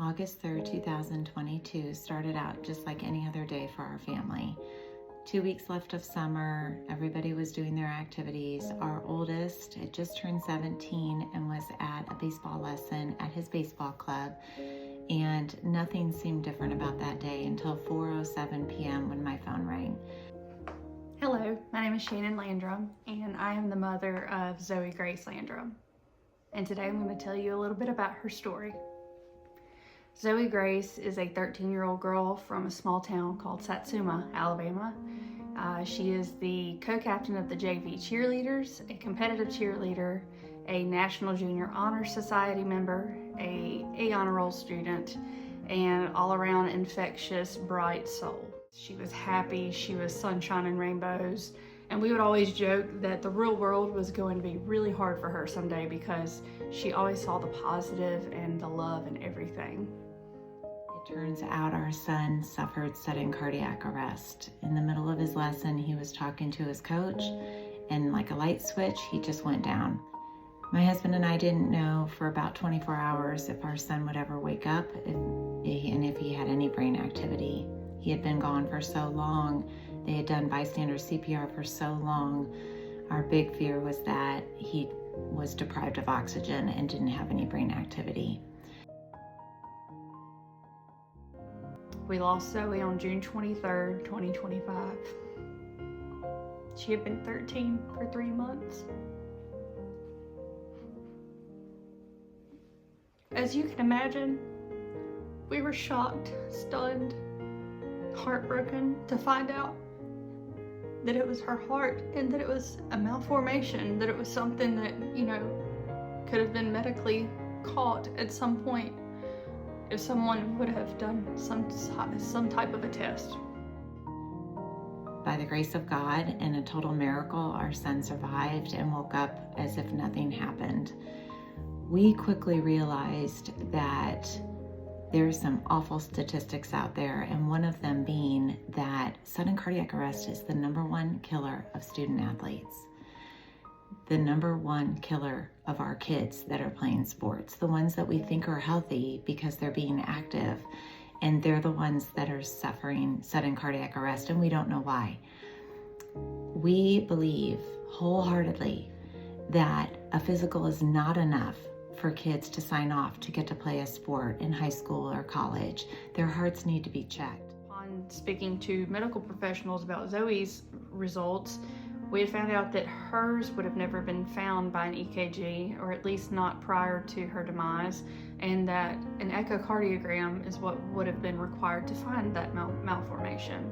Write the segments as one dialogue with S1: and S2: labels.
S1: August 3rd, 2022 started out just like any other day for our family. 2 weeks left of summer, everybody was doing their activities. Our oldest had just turned 17 and was at a baseball lesson at his baseball club, and nothing seemed different about that day until 4:07 p.m. when my phone rang.
S2: Hello, my name is Shannon Landrum, and I am the mother of Zoe Grace Landrum. And today I'm going to tell you a little bit about her story. Zoe Grace is a 13-year-old girl from a small town called Satsuma, Alabama. She is the co-captain of the JV cheerleaders, a competitive cheerleader, a National Junior Honor Society member, a honor roll student, and all-around infectious, bright soul. She was happy, she was sunshine and rainbows, and we would always joke that the real world was going to be really hard for her someday because she always saw the positive and the love in everything.
S1: It turns out our son suffered sudden cardiac arrest. In the middle of his lesson, he was talking to his coach, and like a light switch, he just went down. My husband and I didn't know for about 24 hours if our son would ever wake up and if he had any brain activity. He had been gone for so long. They had done bystander CPR for so long. Our big fear was that he was deprived of oxygen and didn't have any brain activity.
S2: We lost Zoe on June 23rd, 2025. She had been 13 for 3 months. As you can imagine, we were shocked, stunned, heartbroken to find out that it was her heart and that it was a malformation, that it was something that, could have been medically caught at some point if someone would have done some type of a test.
S1: By the grace of God and a total miracle, our son survived and woke up as if nothing happened. We quickly realized that there's some awful statistics out there, and one of them being that sudden cardiac arrest is the #1 killer of student athletes. The #1 killer of our kids that are playing sports, the ones that we think are healthy because they're being active, and they're the ones that are suffering sudden cardiac arrest, and we don't know why. We believe wholeheartedly that a physical is not enough for kids to sign off to get to play a sport in high school or college. Their hearts need to be checked.
S2: Upon speaking to medical professionals about Zoe's results, we had found out that hers would have never been found by an EKG, or at least not prior to her demise, and that an echocardiogram is what would have been required to find that malformation.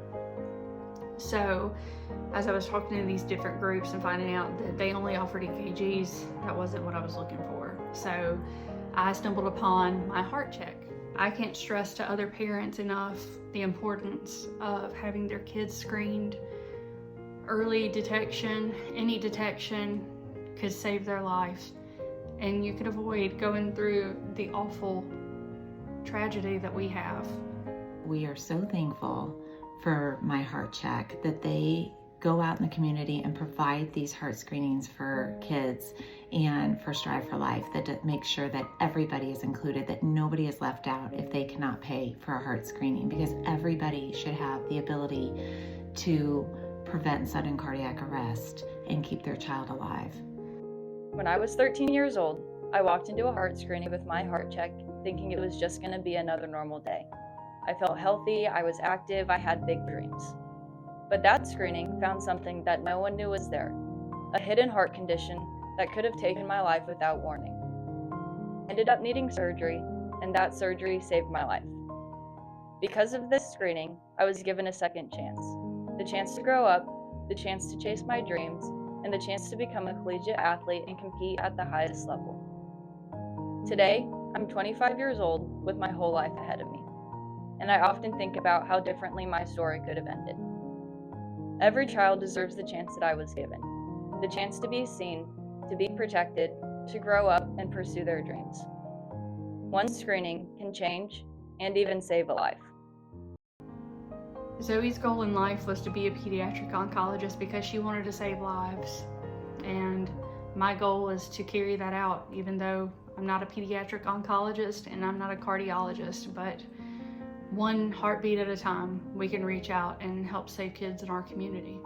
S2: So, as I was talking to these different groups and finding out that they only offered EKGs, that wasn't what I was looking for. So, I stumbled upon my heart check. I can't stress to other parents enough the importance of having their kids screened. Early detection, any detection could save their life, and you could avoid going through the awful tragedy that we have.
S1: We are so thankful for My Heart Check that they go out in the community and provide these heart screenings for kids, and for Strive for Life that makes sure that everybody is included, that nobody is left out if they cannot pay for a heart screening, because everybody should have the ability to prevent sudden cardiac arrest and keep their child alive.
S3: When I was 13 years old, I walked into a heart screening with My Heart Check, thinking it was just going to be another normal day. I felt healthy, I was active, I had big dreams. But that screening found something that no one knew was there, a hidden heart condition that could have taken my life without warning. I ended up needing surgery, and that surgery saved my life. Because of this screening, I was given a second chance. The chance to grow up, the chance to chase my dreams, and the chance to become a collegiate athlete and compete at the highest level. Today, I'm 25 years old with my whole life ahead of me, and I often think about how differently my story could have ended. Every child deserves the chance that I was given, the chance to be seen, to be protected, to grow up and pursue their dreams. One screening can change and even save a life.
S2: Zoe's goal in life was to be a pediatric oncologist because she wanted to save lives. And my goal is to carry that out, even though I'm not a pediatric oncologist and I'm not a cardiologist, but one heartbeat at a time, we can reach out and help save kids in our community.